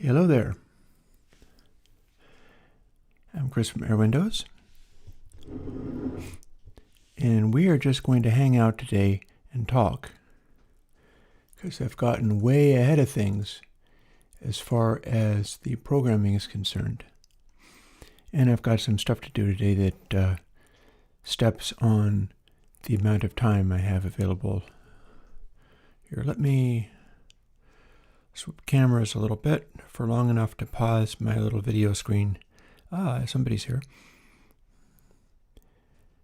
Hello there. I'm Chris from Airwindows, and we are just going to hang out today and talk because I've gotten way ahead of things as far as the programming is concerned. And I've got some stuff to do today that steps on the amount of time I have available. Here, let me swap cameras a little bit for long enough to pause my little video screen. Somebody's here.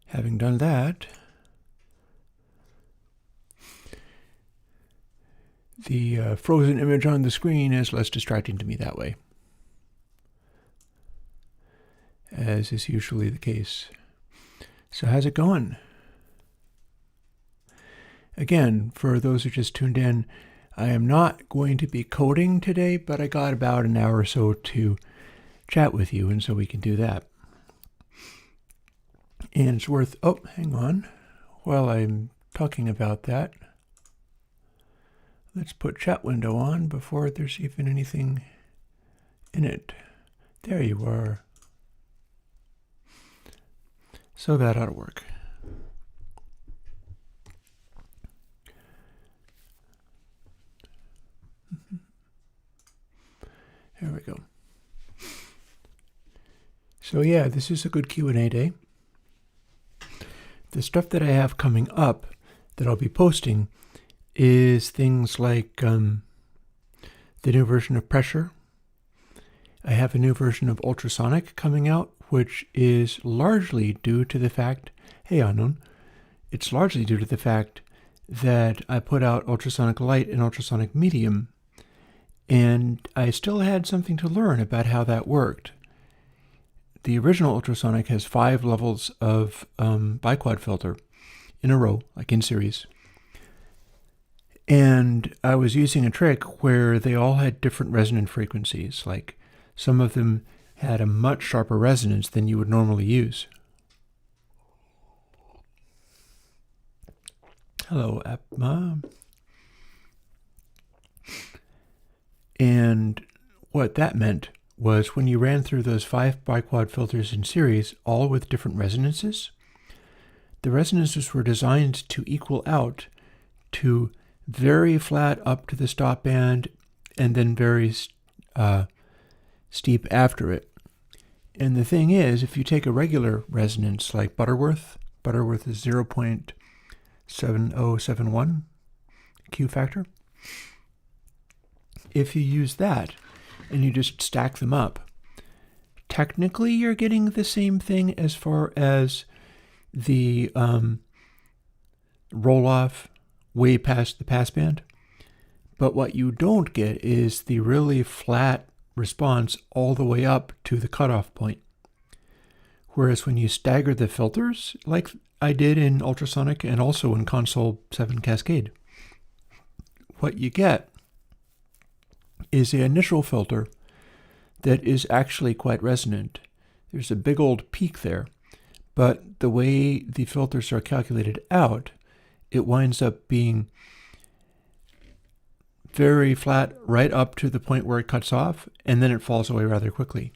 Having done that, the frozen image on the screen is less distracting to me that way, as is usually the case. So how's it going? Again, for those who just tuned in, I am not going to be coding today, but I got about an hour or so to chat with you, and so we can do that. And it's worth, hang on. While I'm talking about that, let's put chat window on before there's even anything in it. There you are. So that ought to work. There we go. So yeah, this is a good Q&A day. The stuff that I have coming up that I'll be posting is things like the new version of Pressure. I have a new version of Ultrasonic coming out, which is largely due to the fact, hey Unknown, it's largely due to the fact that I put out Ultrasonic Light and Ultrasonic Medium, and I still had something to learn about how that worked. The original Ultrasonic has 5 levels of biquad filter in a row, like in series. And I was using a trick where they all had different resonant frequencies, like some of them had a much sharper resonance than you would normally use. Hello, Apma. And what that meant was when you ran through those 5 biquad filters in series, all with different resonances, the resonances were designed to equal out to very flat up to the stop band and then very steep after it. And the thing is, if you take a regular resonance like Butterworth is 0.7071 Q factor. If you use that and you just stack them up, technically you're getting the same thing as far as the roll-off way past the passband. But what you don't get is the really flat response all the way up to the cutoff point. Whereas when you stagger the filters, like I did in Ultrasonic and also in Console 7 Cascade, what you get is the initial filter that is actually quite resonant. There's a big old peak there, but the way the filters are calculated out, it winds up being very flat right up to the point where it cuts off, and then it falls away rather quickly.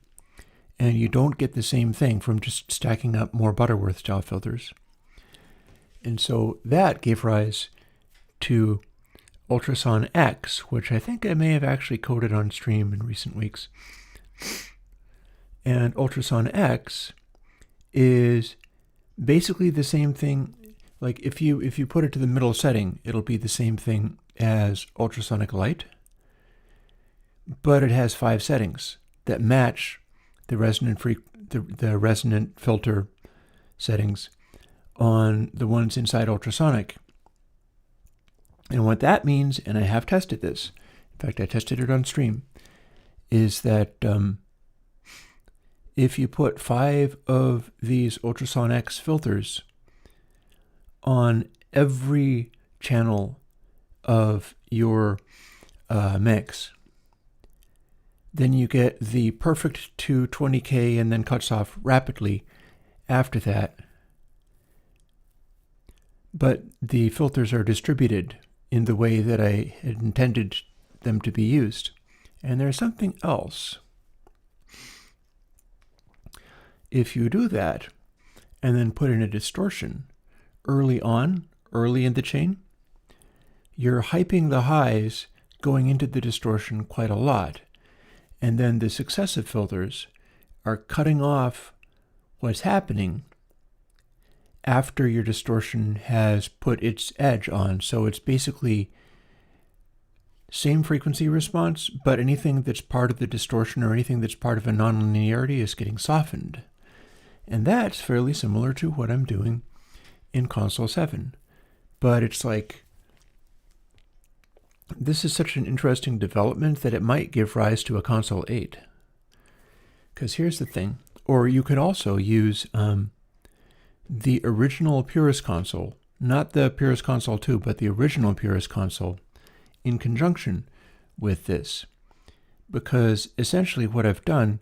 And you don't get the same thing from just stacking up more Butterworth style filters. And so that gave rise to Ultrason X, which I think I may have actually coded on stream in recent weeks. And Ultrason X is basically the same thing. Like if you put it to the middle setting, it'll be the same thing as Ultrasonic Light, but it has 5 settings that match the resonant filter settings on the ones inside Ultrasonic. And what that means, and I have tested this, in fact I tested it on stream, is that if you put 5 of these Ultrason X filters on every channel of your mix, then you get the perfect to 20K and then cuts off rapidly after that. But the filters are distributed in the way that I had intended them to be used. And there's something else. If you do that and then put in a distortion early in the chain, you're hyping the highs going into the distortion quite a lot. And then the successive filters are cutting off what's happening after your distortion has put its edge on. So it's basically same frequency response, but anything that's part of the distortion or anything that's part of a nonlinearity is getting softened. And that's fairly similar to what I'm doing in Console 7. But it's like, this is such an interesting development that it might give rise to a Console 8. Because here's the thing. Or you could also use the original Purist console, not the Purist console 2, but the original Purist console, in conjunction with this. Because essentially what I've done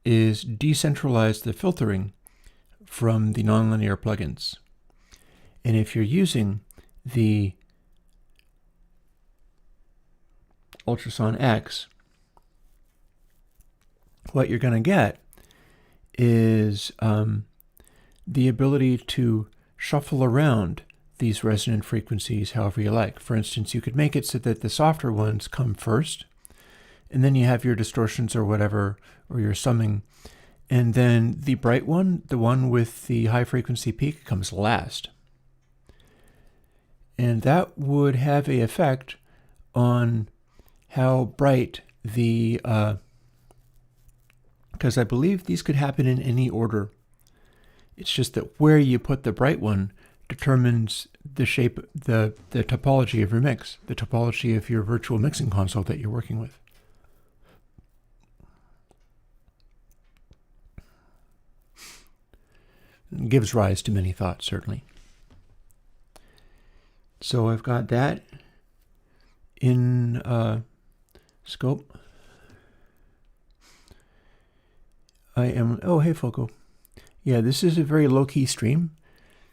is decentralize the filtering from the nonlinear plugins. And if you're using the Ultrason X, what you're going to get is the ability to shuffle around these resonant frequencies however you like. For instance, you could make it so that the softer ones come first, and then you have your distortions or whatever, or your summing, and then the bright one, the one with the high frequency peak, comes last. And that would have an effect on how bright the, because I believe these could happen in any order. It's just that where you put the bright one determines the shape, the topology of your mix, the topology of your virtual mixing console that you're working with. It gives rise to many thoughts, certainly. So I've got that in scope. Oh, hey, Foco. Yeah, this is a very low-key stream.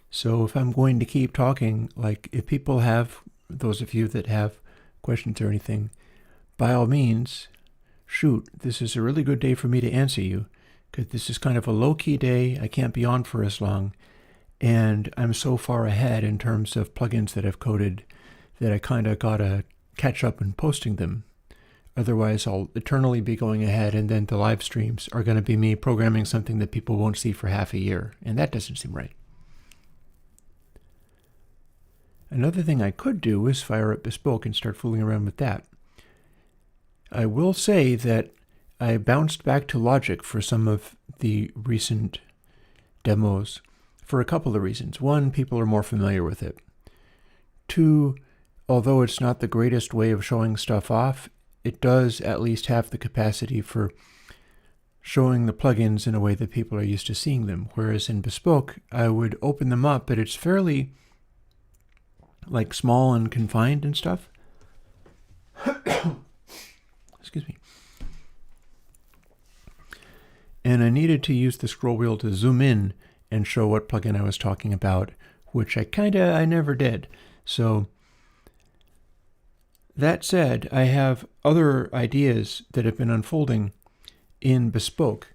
So if I'm going to keep talking, like if people have, those of you that have questions or anything, by all means, shoot. This is a really good day for me to answer you, because this is kind of a low-key day. I can't be on for as long. And I'm so far ahead in terms of plugins that I've coded that I kind of got to catch up in posting them. Otherwise, I'll eternally be going ahead, and then the live streams are going to be me programming something that people won't see for half a year. And that doesn't seem right. Another thing I could do is fire up Bespoke and start fooling around with that. I will say that I bounced back to Logic for some of the recent demos for a couple of reasons. One, people are more familiar with it. Two, although it's not the greatest way of showing stuff off, it does at least have the capacity for showing the plugins in a way that people are used to seeing them. Whereas in Bespoke, I would open them up, but it's fairly like small and confined and stuff. Excuse me. And I needed to use the scroll wheel to zoom in and show what plugin I was talking about, which I never did. So that said, I have other ideas that have been unfolding in Bespoke,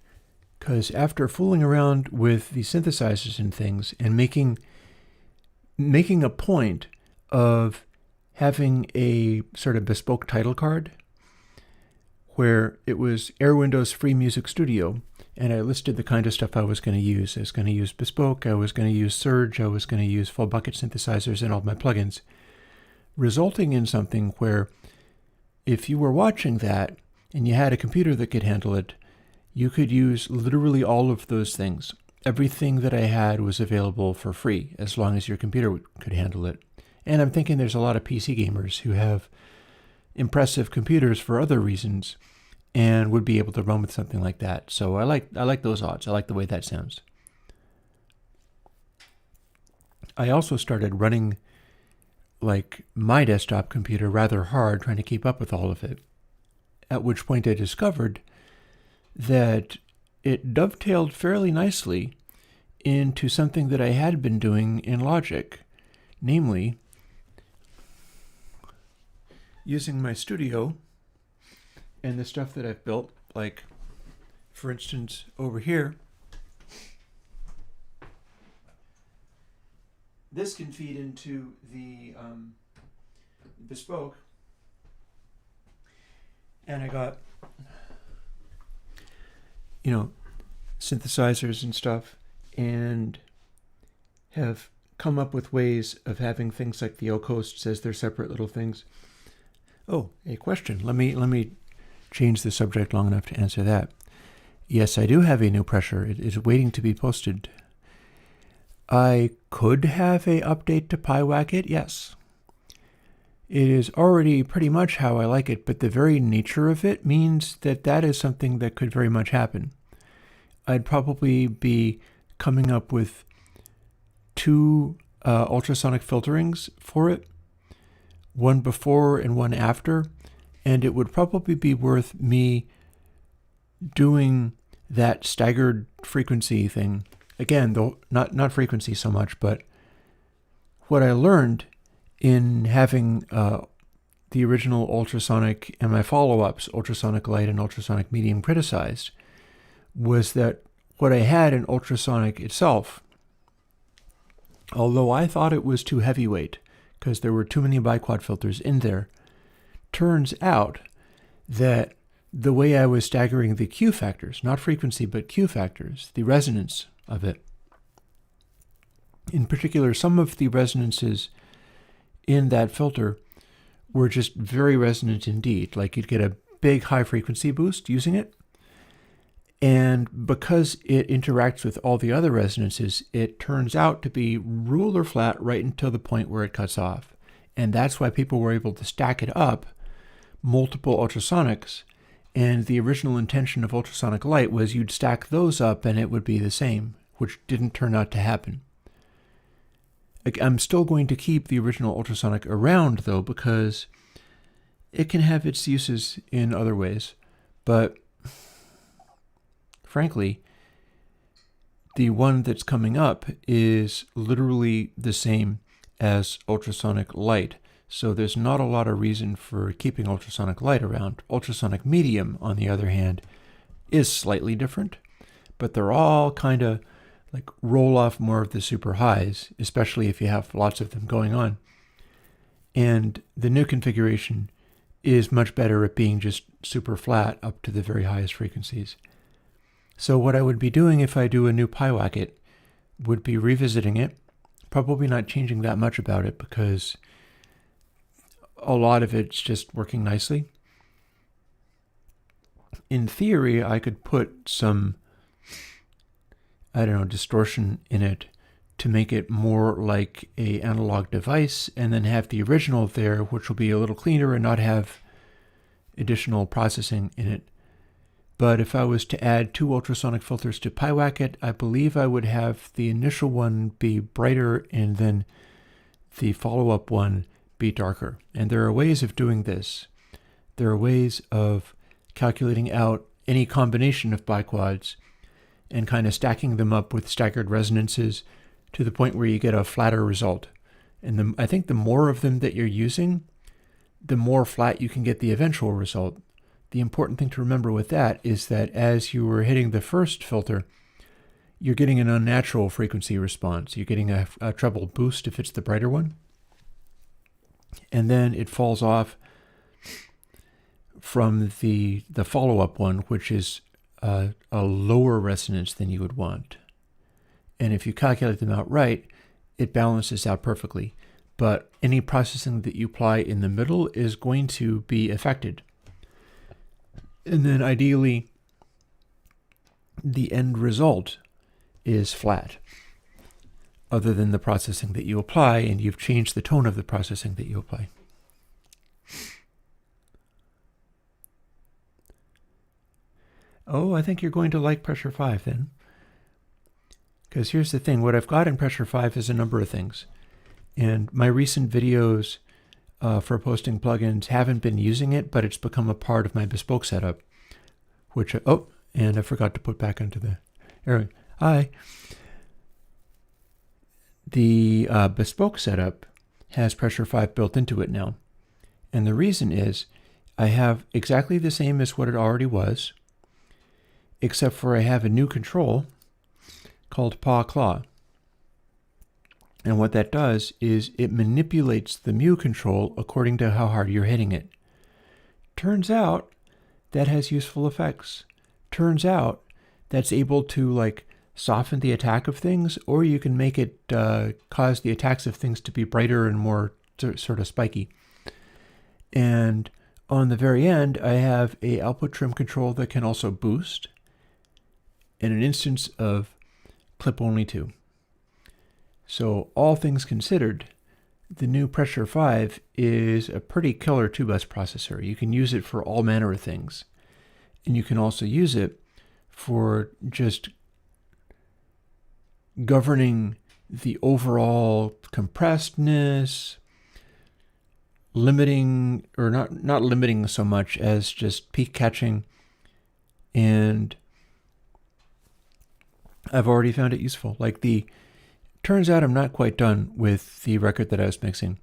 because after fooling around with the synthesizers and things and making a point of having a sort of bespoke title card where it was Airwindows Free Music Studio, and I listed the kind of stuff I was going to use. I was going to use Bespoke, I was going to use Surge, I was going to use full bucket synthesizers and all my plugins, resulting in something where if you were watching that and you had a computer that could handle it, you could use literally all of those things. Everything that I had was available for free as long as your computer could handle it. And I'm thinking there's a lot of PC gamers who have impressive computers for other reasons and would be able to run with something like that. So I like those odds. I like the way that sounds. I also started running like my desktop computer rather hard, trying to keep up with all of it, at which point I discovered that it dovetailed fairly nicely into something that I had been doing in Logic, namely using my studio and the stuff that I've built, like, for instance, over here, this can feed into the bespoke, and I got, synthesizers and stuff, and have come up with ways of having things like the outposts as their separate little things. Oh, a question. Let me change the subject long enough to answer that. Yes, I do have a new pressure. It is waiting to be posted. I could have a update to PyWhack, yes. It is already pretty much how I like it, but the very nature of it means that that is something that could very much happen. I'd probably be coming up with 2 ultrasonic filterings for it, one before and one after, and it would probably be worth me doing that staggered frequency thing. Again, though not frequency so much, but what I learned in having the original ultrasonic and my follow-ups, ultrasonic light and ultrasonic medium, criticized, was that what I had in ultrasonic itself, although I thought it was too heavyweight because there were too many biquad filters in there, turns out that the way I was staggering the Q factors, not frequency, but Q factors, the resonance of it, in particular, some of the resonances in that filter were just very resonant indeed. Like you'd get a big high frequency boost using it, and because it interacts with all the other resonances, it turns out to be ruler flat right until the point where it cuts off. And that's why people were able to stack it up, multiple ultrasonics, and the original intention of ultrasonic light was you'd stack those up and it would be the same, which didn't turn out to happen. I'm still going to keep the original ultrasonic around, though, because it can have its uses in other ways. But frankly, the one that's coming up is literally the same as ultrasonic light. So there's not a lot of reason for keeping ultrasonic light around. Ultrasonic medium, on the other hand, is slightly different, but they're all kind of like roll off more of the super highs, especially if you have lots of them going on. And the new configuration is much better at being just super flat up to the very highest frequencies. So what I would be doing if I do a new PyWhack would be revisiting it, probably not changing that much about it because a lot of it's just working nicely. In theory, I could put some, distortion in it to make it more like an analog device, and then have the original there, which will be a little cleaner and not have additional processing in it. But if I was to add 2 ultrasonic filters to PyWhack, I believe I would have the initial one be brighter and then the follow-up one be darker. And there are ways of doing this. There are ways of calculating out any combination of biquads and kind of stacking them up with staggered resonances to the point where you get a flatter result. And I think the more of them that you're using, the more flat you can get the eventual result. The important thing to remember with that is that as you were hitting the first filter, you're getting an unnatural frequency response. You're getting a treble boost if it's the brighter one. And then it falls off from the follow-up one, which is a lower resonance than you would want. And if you calculate them out right, it balances out perfectly. But any processing that you apply in the middle is going to be affected. And then ideally, the end result is flat, other than the processing that you apply, and you've changed the tone of the processing that you apply. Oh, I think you're going to like Pressure 5 then. Because here's the thing, what I've got in Pressure 5 is a number of things. And my recent videos for posting plugins haven't been using it, but it's become a part of my bespoke setup. Which, and I forgot to put back onto the Airwindows. Hi. The bespoke setup has Pressure 5 built into it now. And the reason is I have exactly the same as what it already was, except for I have a new control called paw claw. And what that does is it manipulates the mu control according to how hard you're hitting it. Turns out that has useful effects. Turns out that's able to like soften the attack of things, or you can make it cause the attacks of things to be brighter and more sort of spiky. And on the very end, I have a output trim control that can also boost, and an instance of clip only 2. So all things considered, the new Pressure 5 is a pretty killer 2-bus processor. You can use it for all manner of things. And you can also use it for just governing the overall compressedness, limiting, or not limiting so much as just peak catching. And I've already found it useful. Turns out I'm not quite done with the record that I was mixing.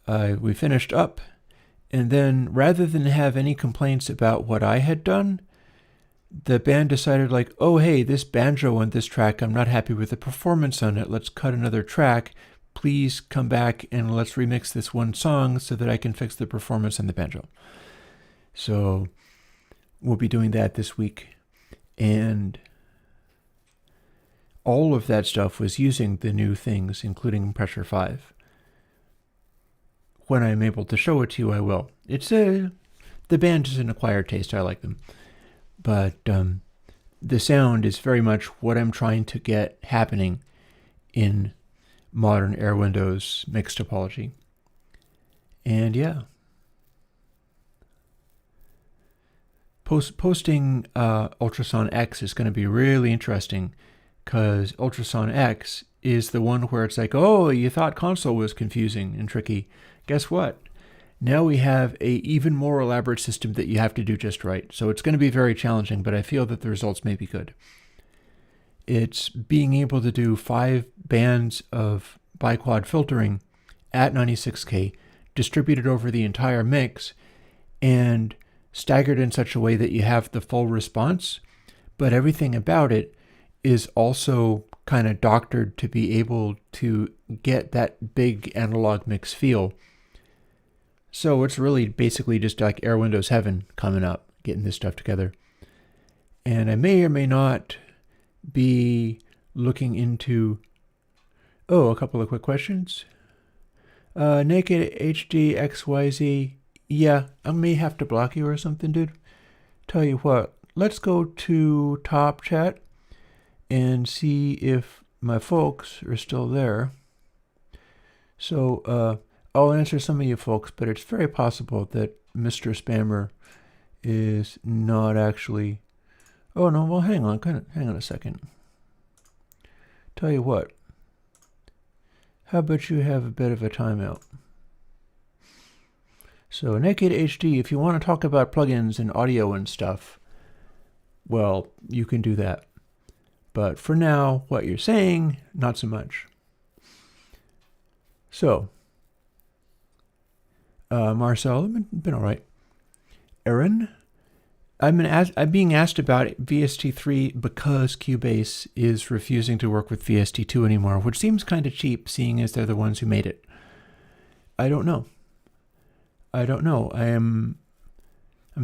We finished up, and then rather than have any complaints about what I had done, the band decided oh, hey, this banjo on this track, I'm not happy with the performance on it. Let's cut another track. Please come back and let's remix this one song so that I can fix the performance on the banjo. So we'll be doing that this week. And all of that stuff was using the new things, including Pressure 5. When I'm able to show it to you, I will. The band is an acquired taste. I like them. But the sound is very much what I'm trying to get happening in modern Airwindows mix topology. And yeah. Posting Ultrason X is going to be really interesting, because Ultrason X is the one where it's oh, you thought console was confusing and tricky. Guess what? Now we have a even more elaborate system that you have to do just right. So it's going to be very challenging, but I feel that the results may be good. It's being able to do 5 bands of biquad filtering at 96K, distributed over the entire mix, and staggered in such a way that you have the full response, but everything about it is also kind of doctored to be able to get that big analog mix feel. So it's really basically just like Airwindows heaven coming up, getting this stuff together. And I may or may not be looking into, a couple of quick questions. Naked HD XYZ, yeah, I may have to block you or something, dude. Tell you what, let's go to Top Chat and see if my folks are still there. So I'll answer some of you folks, but it's very possible that Mr. Spammer is not actually... Oh, no, well, hang on a second. Tell you what. How about you have a bit of a timeout? So Naked HD, if you want to talk about plugins and audio and stuff, well, you can do that. But for now, what you're saying, not so much. So, Marcel, I've been all right. Aaron, I'm being asked about VST3 because Cubase is refusing to work with VST2 anymore, which seems kind of cheap, seeing as they're the ones who made it. I don't know. I'm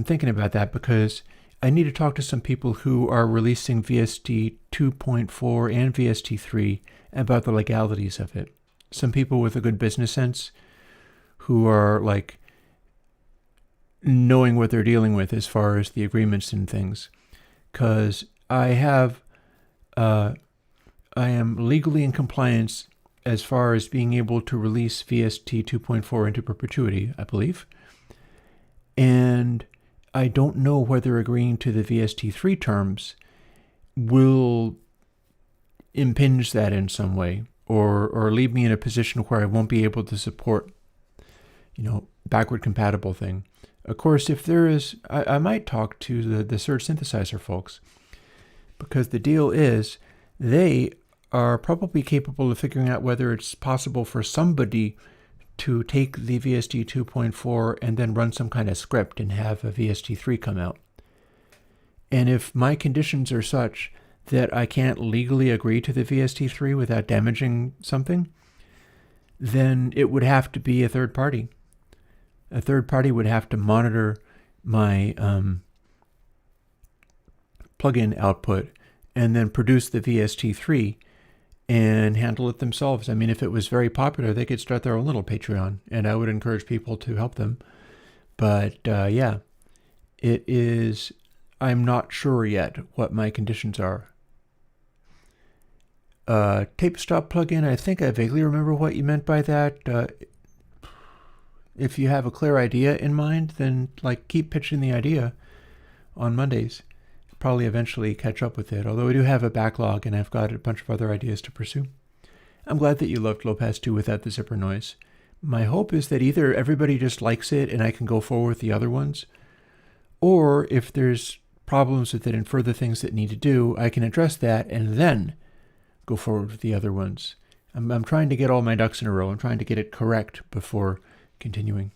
thinking about that because I need to talk to some people who are releasing VST 2.4 and VST3 about the legalities of it. Some people with a good business sense who are knowing what they're dealing with as far as the agreements and things. Because I am legally in compliance as far as being able to release VST 2.4 into perpetuity, I believe. And I don't know whether agreeing to the VST3 terms will impinge that in some way, or leave me in a position where I won't be able to support, backward compatible thing. Of course, if there is, I might talk to the Surge Synthesizer folks, because the deal is they are probably capable of figuring out whether it's possible for somebody to take the VST 2.4 and then run some kind of script and have a VST 3 come out. And if my conditions are such that I can't legally agree to the VST 3 without damaging something, then it would have to be a third party. A third party would have to monitor my plugin output and then produce the VST 3 and handle it themselves. I mean, if it was very popular, they could start their own little Patreon, and I would encourage people to help them. But yeah, it is, I'm not sure yet what my conditions are. Tape stop plugin, I think I vaguely remember what you meant by that. If you have a clear idea in mind, then keep pitching the idea on Mondays. Probably eventually catch up with it, although I do have a backlog and I've got a bunch of other ideas to pursue. I'm glad that you loved Low Pass 2 without the zipper noise. My hope is that either everybody just likes it and I can go forward with the other ones, or if there's problems with it and further things that need to do, I can address that and then go forward with the other ones. I'm trying to get all my ducks in a row. I'm trying to get it correct before continuing.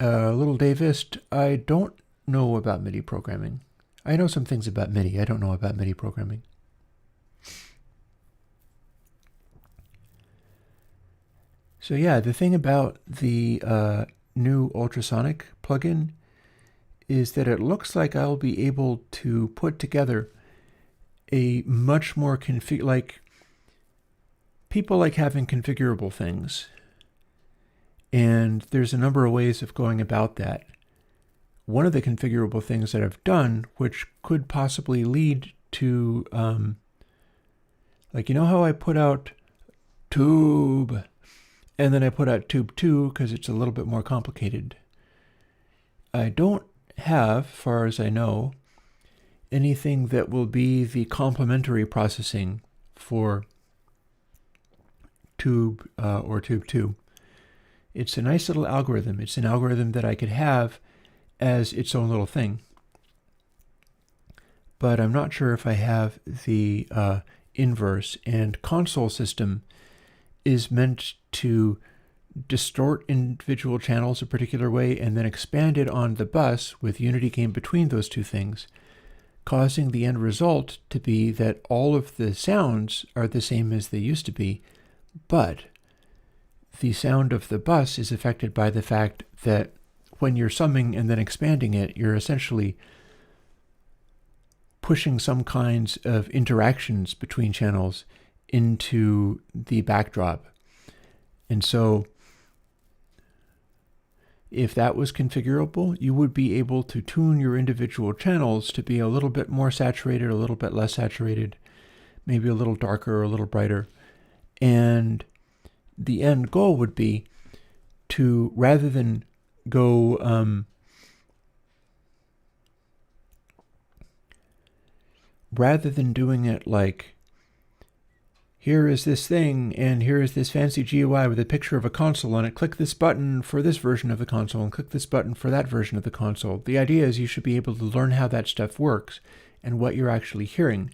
Little Davist, I don't know about MIDI programming. I know some things about MIDI. I don't know about MIDI programming. So yeah, the thing about the new ultrasonic plugin is that it looks like I'll be able to put together a much more people like having configurable things. And there's a number of ways of going about that. One of the configurable things that I've done, which could possibly lead to, you know how I put out tube, and then I put out tube 2 because it's a little bit more complicated. I don't have, far as I know, anything that will be the complementary processing for tube or tube 2. It's a nice little algorithm. It's an algorithm that I could have as its own little thing. But I'm not sure if I have the inverse, and console system is meant to distort individual channels a particular way and then expand it on the bus with unity gain between those two things, causing the end result to be that all of the sounds are the same as they used to be, but the sound of the bus is affected by the fact that when you're summing and then expanding it, you're essentially pushing some kinds of interactions between channels into the backdrop. And so if that was configurable, you would be able to tune your individual channels to be a little bit more saturated, a little bit less saturated, maybe a little darker or a little brighter. And the end goal would be to, rather than go rather than doing it like, here is this thing and here is this fancy GUI with a picture of a console on it, click this button for this version of the console and click this button for that version of the console. The idea is you should be able to learn how that stuff works and what you're actually hearing,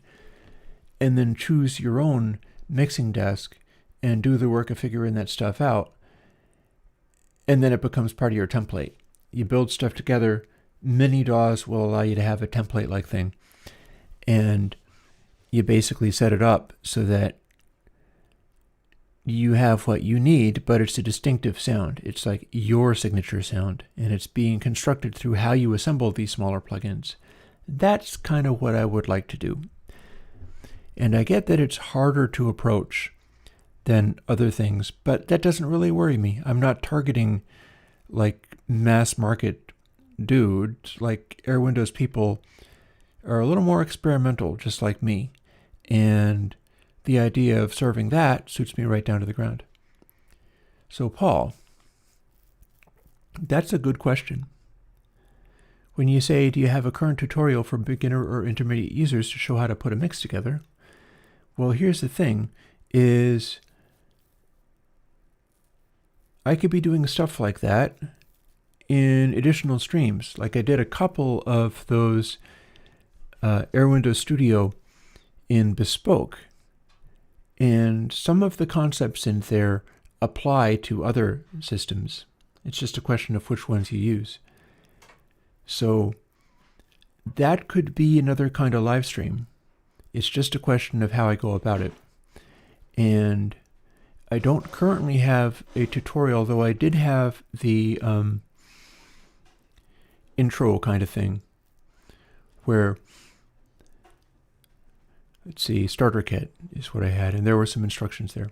and then choose your own mixing desk and do the work of figuring that stuff out. And then it becomes part of your template. You build stuff together. Many DAWs will allow you to have a template-like thing. And you basically set it up so that you have what you need, but it's a distinctive sound. It's like your signature sound, and it's being constructed through how you assemble these smaller plugins. That's kind of what I would like to do. And I get that it's harder to approach than other things, but that doesn't really worry me. I'm not targeting mass market dudes. Airwindows people are a little more experimental, just like me. And the idea of serving that suits me right down to the ground. So Paul, that's a good question. When you say, do you have a current tutorial for beginner or intermediate users to show how to put a mix together? Well, here's the thing, is I could be doing stuff like that in additional streams. Like I did a couple of those Airwindows Studio in Bespoke. And some of the concepts in there apply to other systems. It's just a question of which ones you use. So that could be another kind of live stream. It's just a question of how I go about it. And I don't currently have a tutorial, though I did have the intro kind of thing where, let's see, starter kit is what I had, and there were some instructions there.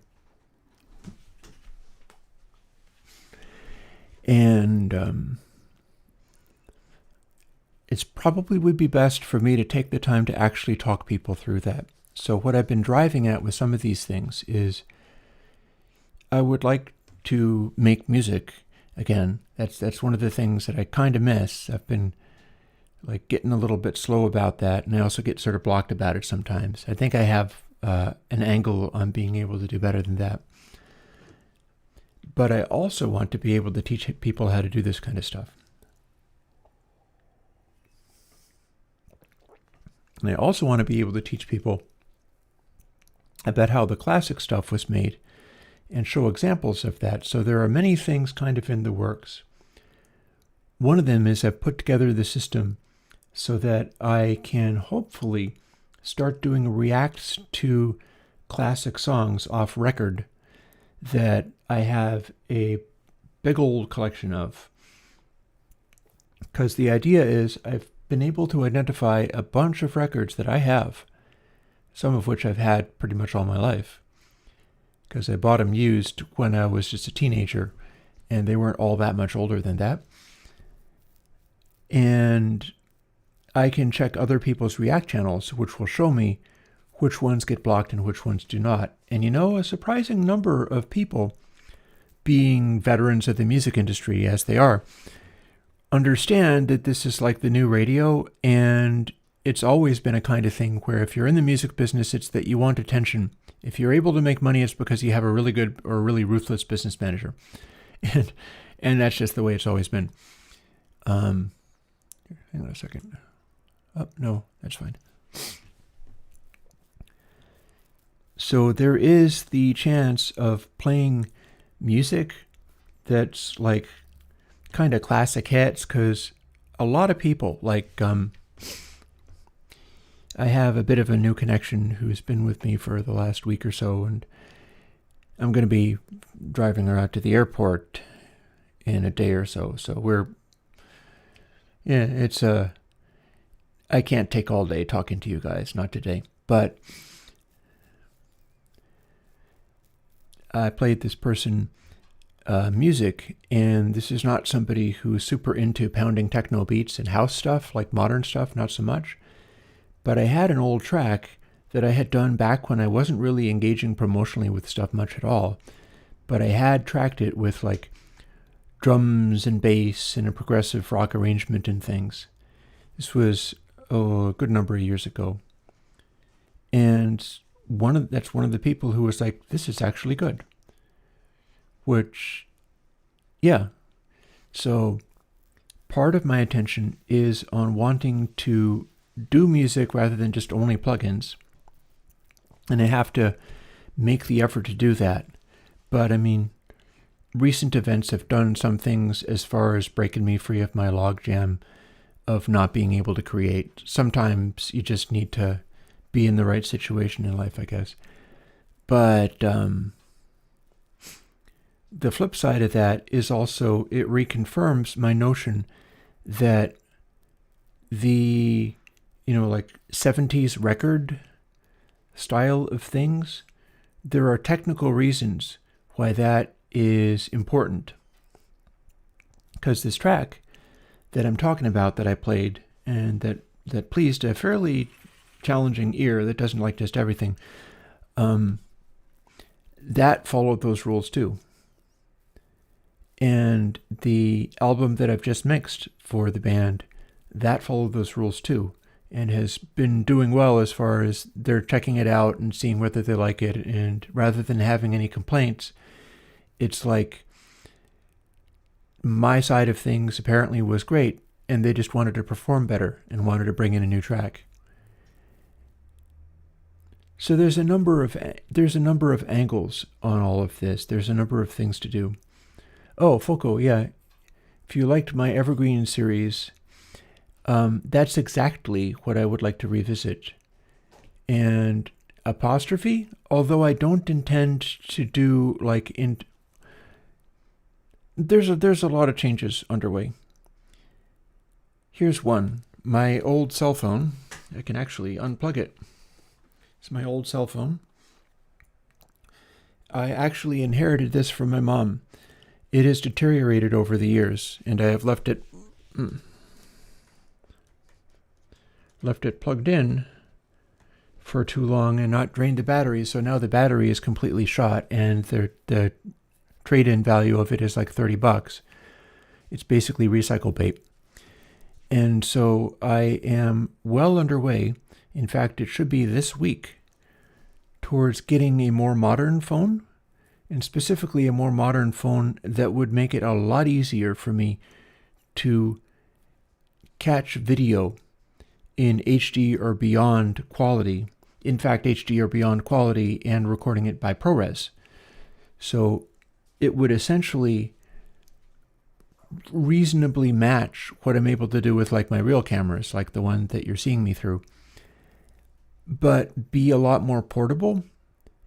And it's probably would be best for me to take the time to actually talk people through that. So what I've been driving at with some of these things is I would like to make music again. That's one of the things that I kind of miss. I've been like getting a little bit slow about that, and I also get sort of blocked about it sometimes. I think I have an angle on being able to do better than that. But I also want to be able to teach people how to do this kind of stuff. And I also want to be able to teach people about how the classic stuff was made and show examples of that. So there are many things kind of in the works. One of them is I've put together the system so that I can hopefully start doing reacts to classic songs off record that I have a big old collection of. Because the idea is I've been able to identify a bunch of records that I have, some of which I've had pretty much all my life, because I bought them used when I was just a teenager, and they weren't all that much older than that. And I can check other people's React channels, which will show me which ones get blocked and which ones do not. And a surprising number of people, being veterans of the music industry as they are, understand that this is like the new radio, and it's always been a kind of thing where if you're in the music business, it's that you want attention. If you're able to make money, it's because you have a really good or a really ruthless business manager. And that's just the way it's always been. Hang on a second. Oh, no, that's fine. So there is the chance of playing music that's like kind of classic hits, because a lot of people, like I have a bit of a new connection who's been with me for the last week or so, and I'm going to be driving her out to the airport in a day or so. So I can't take all day talking to you guys, not today. But I played this person music, and this is not somebody who's super into pounding techno beats and house stuff, like modern stuff, not so much. But I had an old track that I had done back when I wasn't really engaging promotionally with stuff much at all. But I had tracked it with like drums and bass and a progressive rock arrangement and things. This was a good number of years ago. And that's one of the people who was like, this is actually good. Which, yeah. So part of my attention is on wanting to do music rather than just only plugins. And I have to make the effort to do that. But I mean, recent events have done some things as far as breaking me free of my logjam of not being able to create. Sometimes you just need to be in the right situation in life, I guess. But the flip side of that is also it reconfirms my notion that the, like 70s record style of things, there are technical reasons why that is important. Because this track that I'm talking about that I played and that pleased a fairly challenging ear that doesn't like just everything, that followed those rules too. And the album that I've just mixed for the band, that followed those rules too, and has been doing well as far as they're checking it out and seeing whether they like it. And rather than having any complaints, it's like my side of things apparently was great, and they just wanted to perform better and wanted to bring in a new track. So there's a number of angles on all of this. There's a number of things to do. Oh, Foco, yeah. If you liked my Evergreen series, that's exactly what I would like to revisit. And apostrophe, although I don't intend to do like there's a lot of changes underway. Here's one. My old cell phone. I can actually unplug it. It's my old cell phone. I actually inherited this from my mom. It has deteriorated over the years, and I have left it plugged in for too long and not drained the battery, so now the battery is completely shot, and the trade-in value of it is like $30. It's basically recycle bait. And so I am well underway. In fact, it should be this week towards getting a more modern phone, and specifically a more modern phone that would make it a lot easier for me to catch video in HD or beyond quality. In fact, HD or beyond quality, and recording it by ProRes. So it would essentially reasonably match what I'm able to do with like my real cameras, like the one that you're seeing me through, but be a lot more portable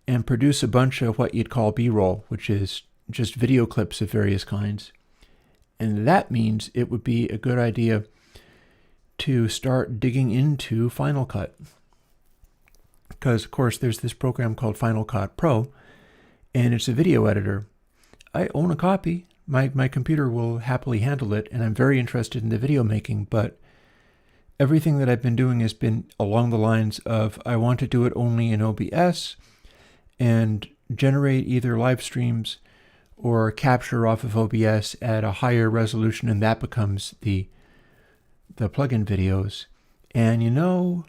and produce a bunch of what you'd call B-roll, which is just video clips of various kinds. And that means it would be a good idea to start digging into Final Cut. Because, of course, there's this program called Final Cut Pro, and it's a video editor. I own a copy. My computer will happily handle it, and I'm very interested in the video making, but everything that I've been doing has been along the lines of I want to do it only in OBS and generate either live streams or capture off of OBS at a higher resolution, and that becomes the plugin videos. And you know,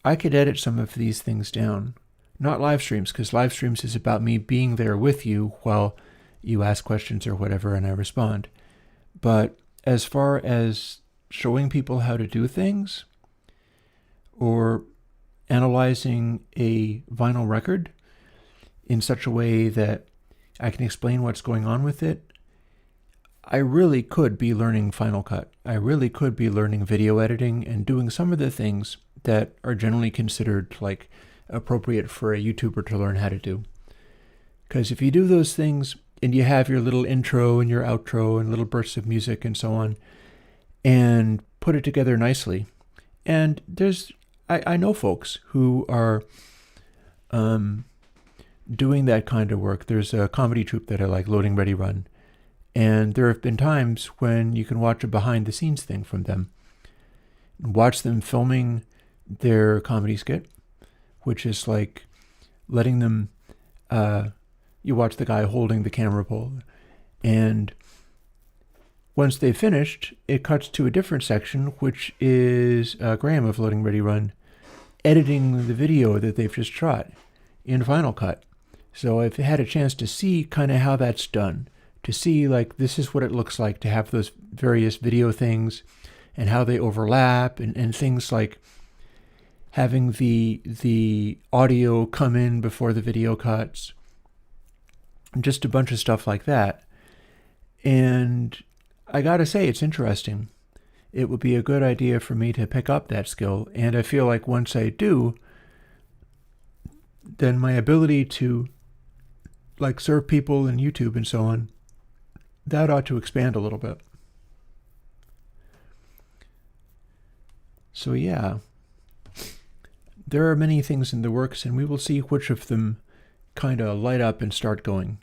I could edit some of these things down. Not live streams, because live streams is about me being there with you while you ask questions or whatever and I respond. But as far as showing people how to do things or analyzing a vinyl record in such a way that I can explain what's going on with it, I really could be learning Final Cut. I really could be learning video editing and doing some of the things that are generally considered like appropriate for a YouTuber to learn how to do. Because if you do those things and you have your little intro and your outro and little bursts of music and so on, and put it together nicely, and I know folks who are doing that kind of work. There's a comedy troupe that I like, Loading Ready Run, and there have been times when you can watch a behind the scenes thing from them. Watch them filming their comedy skit, which is like letting them, you watch the guy holding the camera pole, and once they've finished, it cuts to a different section, which is Graham of Loading Ready Run, editing the video that they've just shot in Final Cut. So I've had a chance to see kind of how that's done, to see like this is what it looks like to have those various video things and how they overlap, and things like having the audio come in before the video cuts, and just a bunch of stuff like that. And I gotta say, it's interesting. It would be a good idea for me to pick up that skill, and I feel like once I do, then my ability to like serve people in YouTube and so on, that ought to expand a little bit. So yeah, there are many things in the works, and we will see which of them kind of light up and start going.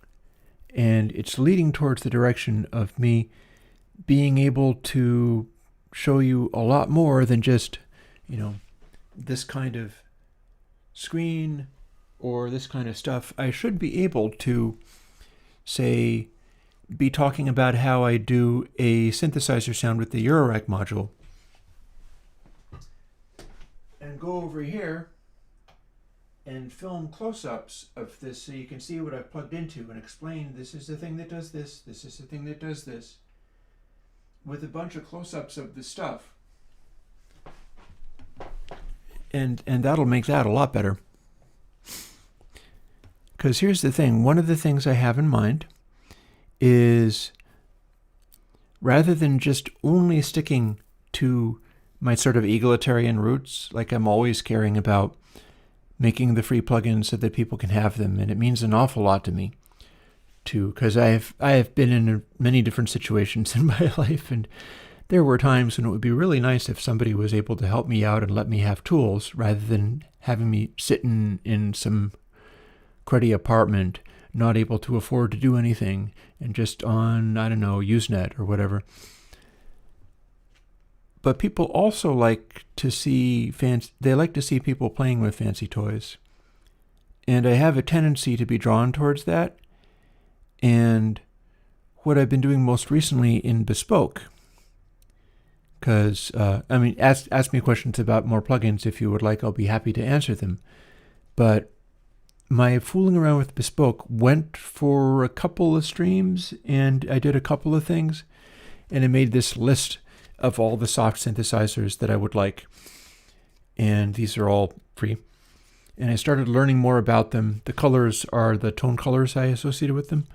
And it's leading towards the direction of me being able to show you a lot more than just, you know, this kind of screen or this kind of stuff. I should be able to, say, be talking about how I do a synthesizer sound with the Eurorack module, and go over here and film close-ups of this so you can see what I've plugged into and explain this is the thing that does this, this is the thing that does this, with a bunch of close-ups of the stuff. And that'll make that a lot better. Because here's the thing. One of the things I have in mind is, rather than just only sticking to my sort of egalitarian roots, like I'm always caring about making the free plugins so that people can have them, and it means an awful lot to me too, because I have been in many different situations in my life, and there were times when it would be really nice if somebody was able to help me out and let me have tools rather than having me sitting in some cruddy apartment, not able to afford to do anything, and just on, I don't know, Usenet or whatever. But people also like to see they like to see people playing with fancy toys. And I have a tendency to be drawn towards that. And what I've been doing most recently in Bespoke, because, ask me questions about more plugins if you would like. I'll be happy to answer them. But my fooling around with Bespoke went for a couple of streams, and I did a couple of things, and I made this list of all the soft synthesizers that I would like. And these are all free. And I started learning more about them. The colors are the tone colors I associated with them.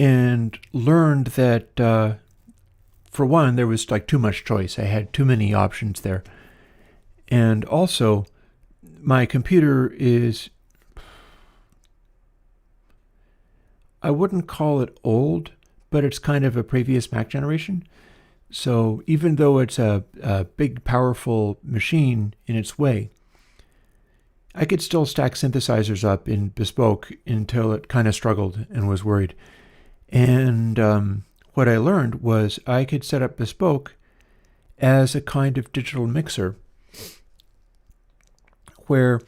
And learned that, for one, there was like too much choice. I had too many options there. And also, my computer is, I wouldn't call it old, but it's kind of a previous Mac generation. So even though it's a big, powerful machine in its way, I could still stack synthesizers up in Bespoke until it kind of struggled and was worried. And what I learned was I could set up Bespoke as a kind of digital mixer where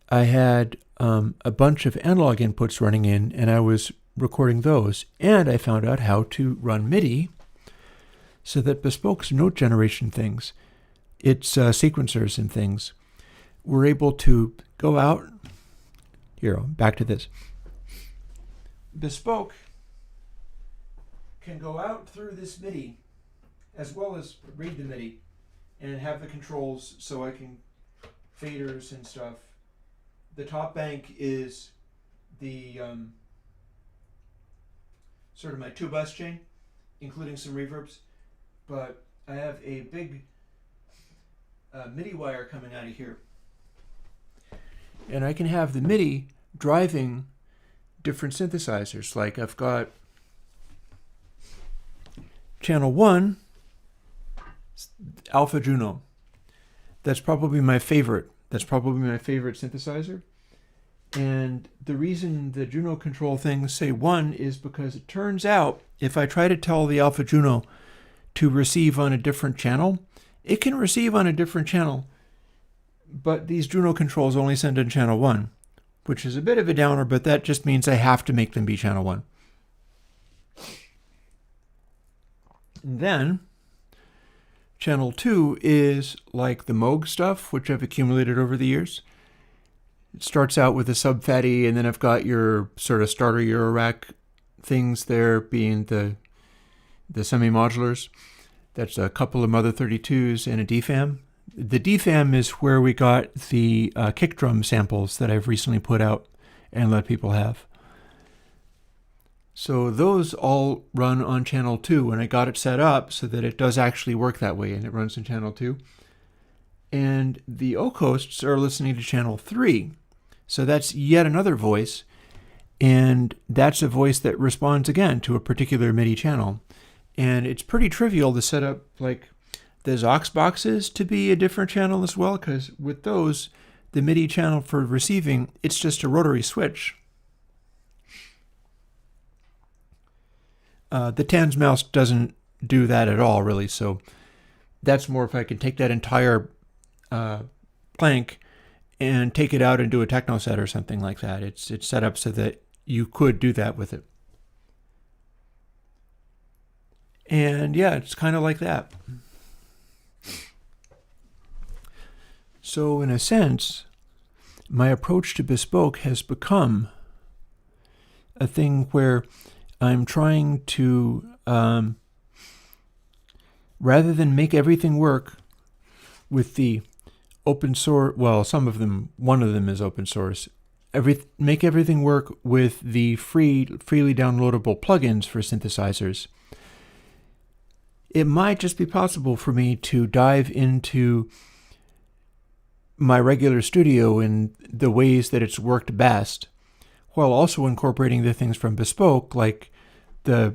I had a bunch of analog inputs running in, and I was recording those. And I found out how to run MIDI so that Bespoke's note generation things, its sequencers and things, were able to go out. Here, back to this. Bespoke can go out through this MIDI as well as read the MIDI and have the controls so I can faders and stuff. The top bank is the sort of my 2-bus chain, including some reverbs, but I have a big MIDI wire coming out of here. And I can have the MIDI driving different synthesizers. Like I've got channel 1, Alpha Juno. That's probably my favorite. That's probably my favorite synthesizer. And the reason the Juno control things say 1 is because it turns out if I try to tell the Alpha Juno to receive on a different channel, it can receive on a different channel. But these Juno controls only send in channel 1, which is a bit of a downer, but that just means I have to make them be channel 1. And then channel 2 is like the Moog stuff, which I've accumulated over the years. It starts out with a sub-fatty, and then I've got your sort of starter Eurorack things there, being the semi-modulars. That's a couple of Mother 32s and a DFAM. The DFAM is where we got the kick drum samples that I've recently put out and let people have. So those all run on channel 2, and I got it set up so that it does actually work that way, and it runs in channel 2. And the O-Coasts are listening to channel 3. So that's yet another voice, and that's a voice that responds again to a particular MIDI channel. And it's pretty trivial to set up like the aux boxes to be a different channel as well, because with those, the MIDI channel for receiving, it's just a rotary switch. The Tans mouse doesn't do that at all, really, so that's more if I can take that entire plank and take it out and do a techno set or something like that. It's set up so that you could do that with it. And yeah, it's kind of like that. So in a sense, my approach to Bespoke has become a thing where I'm trying to rather than make everything work with the open source, well, some of them, one of them is open source, make everything work with the freely downloadable plugins for synthesizers, it might just be possible for me to dive into my regular studio in the ways that it's worked best, while also incorporating the things from Bespoke, like the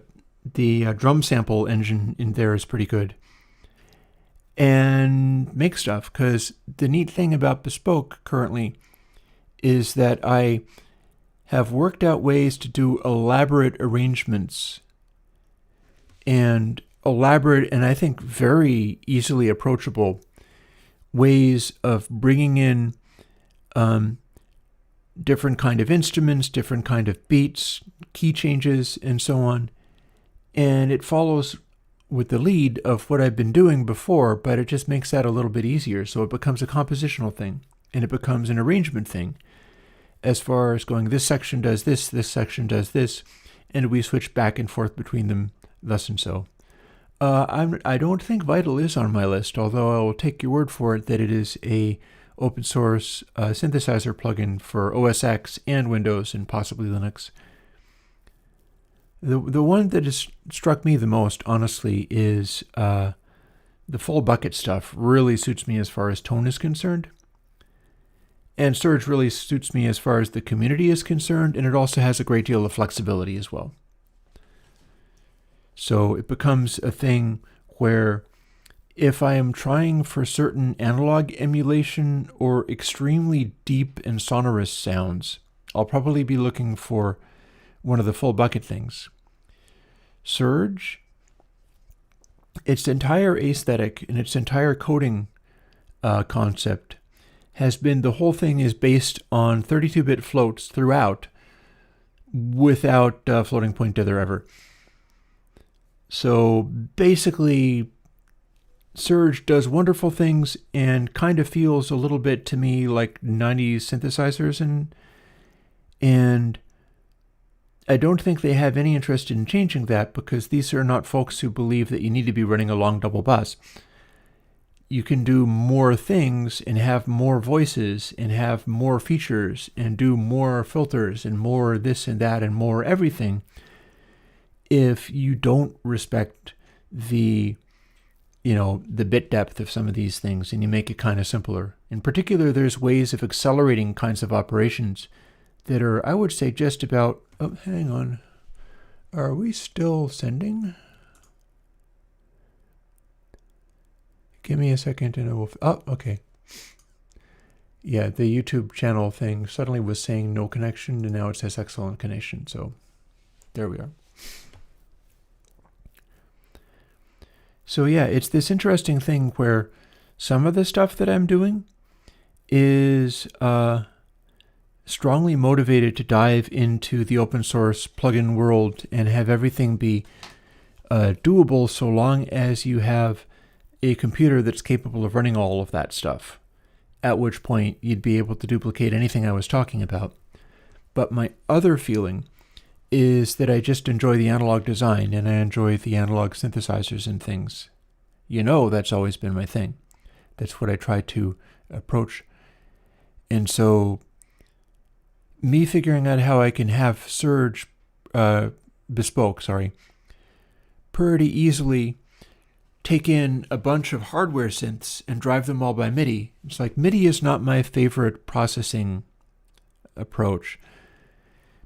drum sample engine in there is pretty good, and make stuff. Because the neat thing about Bespoke currently is that I have worked out ways to do elaborate arrangements, and elaborate and I think very easily approachable ways of bringing in different kind of instruments, different kind of beats, key changes, and so on. And it follows with the lead of what I've been doing before, but it just makes that a little bit easier. So it becomes a compositional thing, and it becomes an arrangement thing, as far as going, this section does this section does this, and we switch back and forth between them thus and so. I don't think Vital is on my list, although I will take your word for it that it is a open source synthesizer plugin for OS X and Windows and possibly Linux. The one that has struck me the most, honestly, is the full bucket stuff. Really suits me as far as tone is concerned. And Surge really suits me as far as the community is concerned, and it also has a great deal of flexibility as well. So it becomes a thing where if I am trying for certain analog emulation or extremely deep and sonorous sounds, I'll probably be looking for one of the full bucket things. Surge, its entire aesthetic and its entire coding concept has been, the whole thing is based on 32-bit floats throughout without floating point dither ever. So basically, Surge does wonderful things and kind of feels a little bit to me like 90s synthesizers, and I don't think they have any interest in changing that, because these are not folks who believe that you need to be running a long double bus. You can do more things and have more voices and have more features and do more filters and more this and that and more everything if you don't respect the bit depth of some of these things, and you make it kind of simpler. In particular, there's ways of accelerating kinds of operations that are, I would say, just about... Oh, hang on. Are we still sending? Give me a second and I will... Oh, okay. Yeah, the YouTube channel thing suddenly was saying no connection, and now it says excellent connection. So there we are. So yeah, it's this interesting thing where some of the stuff that I'm doing is strongly motivated to dive into the open source plugin world and have everything be doable, so long as you have a computer that's capable of running all of that stuff, at which point you'd be able to duplicate anything I was talking about. But my other feeling is that I just enjoy the analog design, and I enjoy the analog synthesizers and things. That's always been my thing. That's what I try to approach. And so me figuring out how I can have Surge, Bespoke, pretty easily take in a bunch of hardware synths and drive them all by MIDI. It's like, MIDI is not my favorite processing approach.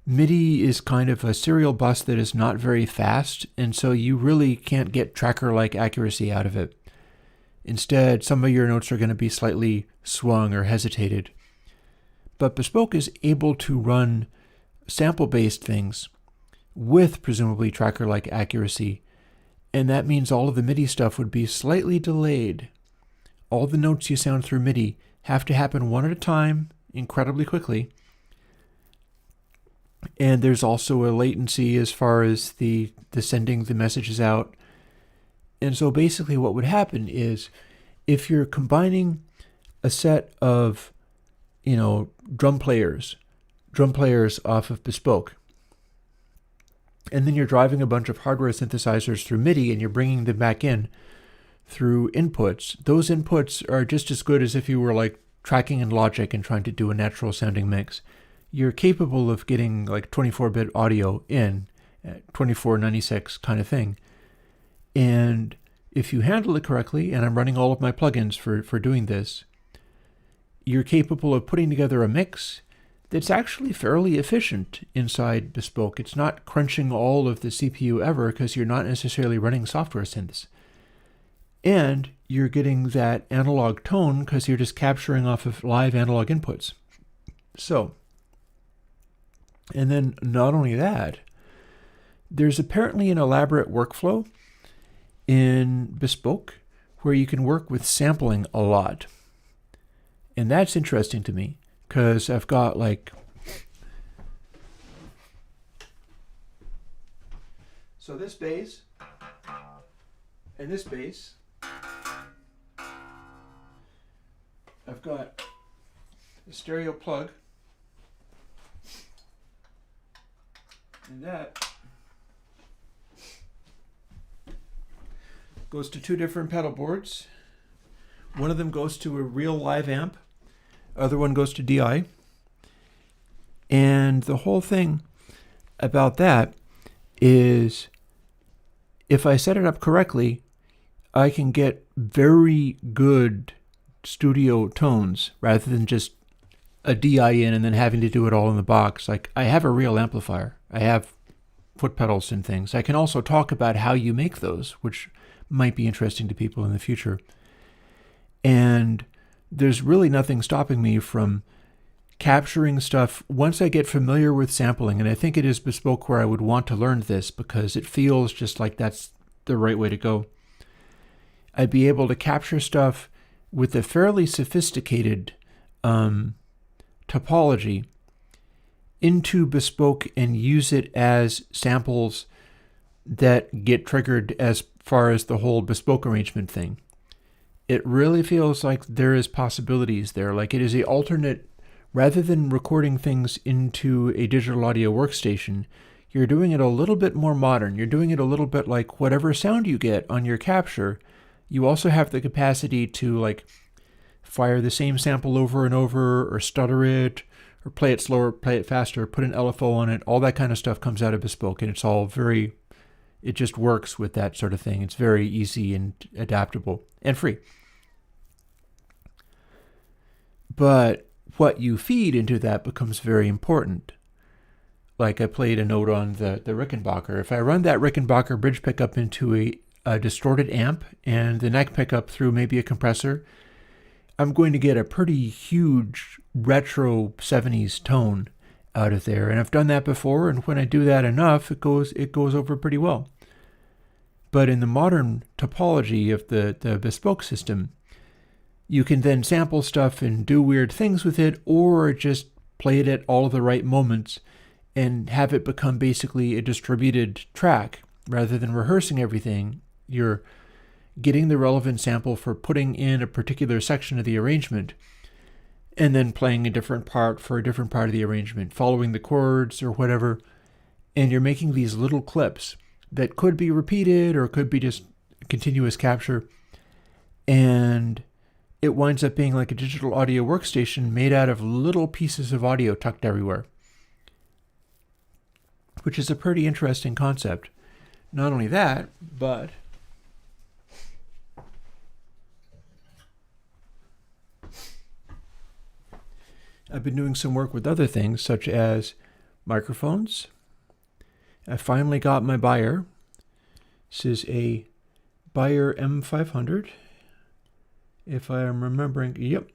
MIDI is kind of a serial bus that is not very fast, and so you really can't get tracker-like accuracy out of it. Instead, some of your notes are going to be slightly swung or hesitated. But Bespoke is able to run sample-based things with presumably tracker-like accuracy, and that means all of the MIDI stuff would be slightly delayed. All the notes you sound through MIDI have to happen one at a time, incredibly quickly. And there's also a latency as far as the sending the messages out. And so basically what would happen is, if you're combining a set of, drum players off of Bespoke, and then you're driving a bunch of hardware synthesizers through MIDI and you're bringing them back in, through inputs. Those inputs are just as good as if you were like tracking in Logic and trying to do a natural sounding mix. You're capable of getting like 24-bit audio in at 2496 kind of thing. And if you handle it correctly, and I'm running all of my plugins for doing this, you're capable of putting together a mix that's actually fairly efficient inside Bespoke. It's not crunching all of the CPU ever because you're not necessarily running software synths. And you're getting that analog tone because you're just capturing off of live analog inputs. So, and then not only that, there's apparently an elaborate workflow in Bespoke where you can work with sampling a lot. And that's interesting to me because I've got like, so this bass and this bass, I've got a stereo plug, and that goes to two different pedal boards. One of them goes to a real live amp, other one goes to DI. And the whole thing about that is if I set it up correctly, I can get very good studio tones rather than just a DI in and then having to do it all in the box. Like I have a real amplifier. I have foot pedals and things. I can also talk about how you make those, which might be interesting to people in the future. And there's really nothing stopping me from capturing stuff once I get familiar with sampling. And I think it is Bespoke where I would want to learn this because it feels just like that's the right way to go. I'd be able to capture stuff with a fairly sophisticated topology into Bespoke and use it as samples that get triggered as far as the whole Bespoke arrangement thing. It really feels like there is possibilities there. Like it is an alternate, rather than recording things into a digital audio workstation, you're doing it a little bit more modern. You're doing it a little bit like whatever sound you get on your capture, you also have the capacity to like fire the same sample over and over, or stutter it, or play it slower, play it faster, put an LFO on it. All that kind of stuff comes out of Bespoke, and it's all very, it just works with that sort of thing. It's very easy and adaptable and free. But what you feed into that becomes very important. Like I played a note on the Rickenbacker. If I run that Rickenbacker bridge pickup into a distorted amp and the neck pickup through maybe a compressor, I'm going to get a pretty huge retro 70s tone out of there. And I've done that before, and when I do that enough, it goes over pretty well. But in the modern topology of the Bespoke system, you can then sample stuff and do weird things with it, or just play it at all of the right moments and have it become basically a distributed track. Rather than rehearsing everything, you're getting the relevant sample for putting in a particular section of the arrangement and then playing a different part for a different part of the arrangement, following the chords or whatever. And you're making these little clips that could be repeated or could be just continuous capture. And it winds up being like a digital audio workstation made out of little pieces of audio tucked everywhere, which is a pretty interesting concept. Not only that, but I've been doing some work with other things, such as microphones. I finally got my Beyer. This is a Beyer M500, if I am remembering. Yep.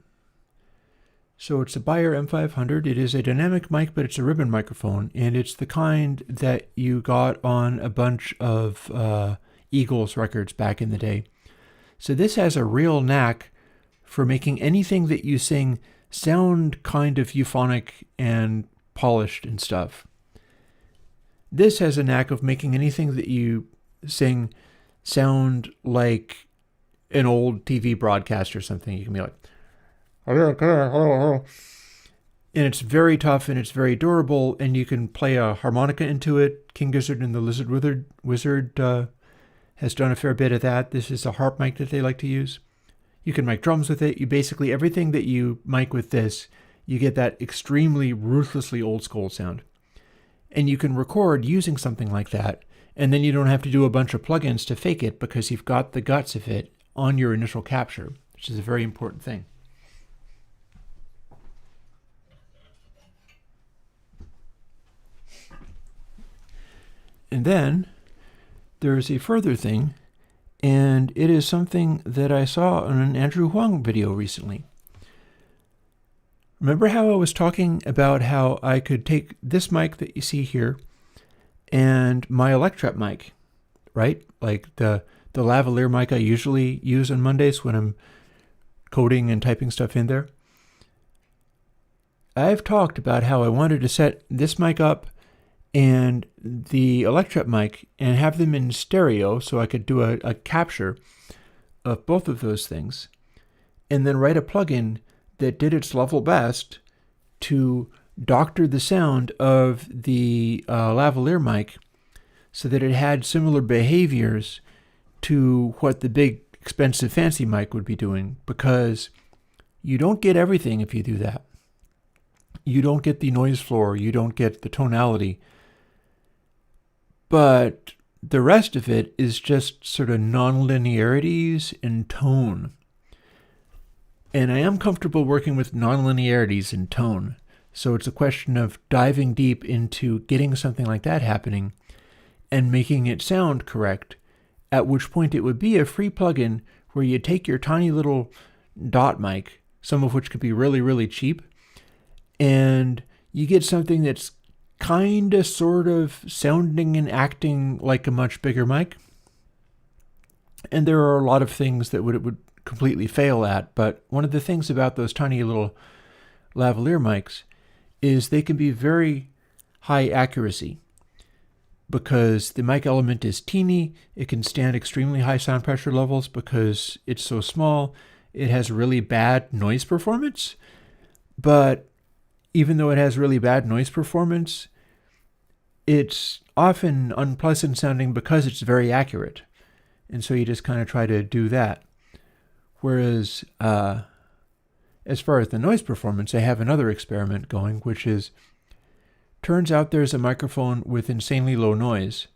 So it's a Beyer M500. It is a dynamic mic, but it's a ribbon microphone, and it's the kind that you got on a bunch of Eagles records back in the day. So this has a real knack for making anything that you sing sound kind of euphonic and polished and stuff. This has a knack of making anything that you sing sound like an old TV broadcast or something. You can be like, and it's very tough and it's very durable, and you can play a harmonica into it. King Gizzard and the Lizard Wizard has done a fair bit of that. This is a harp mic that they like to use. You can mic drums with it. You basically, everything that you mic with this, you get that extremely ruthlessly old school sound. And you can record using something like that, and then you don't have to do a bunch of plugins to fake it because you've got the guts of it on your initial capture, which is a very important thing. And then there's a further thing, and it is something that I saw on an Andrew Huang video recently. Remember how I was talking about how I could take this mic that you see here and my Electret mic, right? Like the lavalier mic I usually use on Mondays when I'm coding and typing stuff in there. I've talked about how I wanted to set this mic up and the Electret mic and have them in stereo so I could do a capture of both of those things, and then write a plugin that did its level best to doctor the sound of the lavalier mic so that it had similar behaviors to what the big expensive fancy mic would be doing, because you don't get everything if you do that. You don't get the noise floor, you don't get the tonality, but the rest of it is just sort of non-linearities in tone. And I am comfortable working with non-linearities in tone. So it's a question of diving deep into getting something like that happening and making it sound correct, at which point it would be a free plugin where you take your tiny little dot mic, some of which could be really, really cheap, and you get something that's kind of sort of sounding and acting like a much bigger mic. And there are a lot of things that it would completely fail at, but one of the things about those tiny little lavalier mics is they can be very high accuracy because the mic element is teeny. It can stand extremely high sound pressure levels because it's so small. It has really bad noise performance, but even though it has really bad noise performance, it's often unpleasant sounding because it's very accurate. And so you just kind of try to do that. Whereas as far as the noise performance, I have another experiment going, which is, turns out there's a microphone with insanely low noise,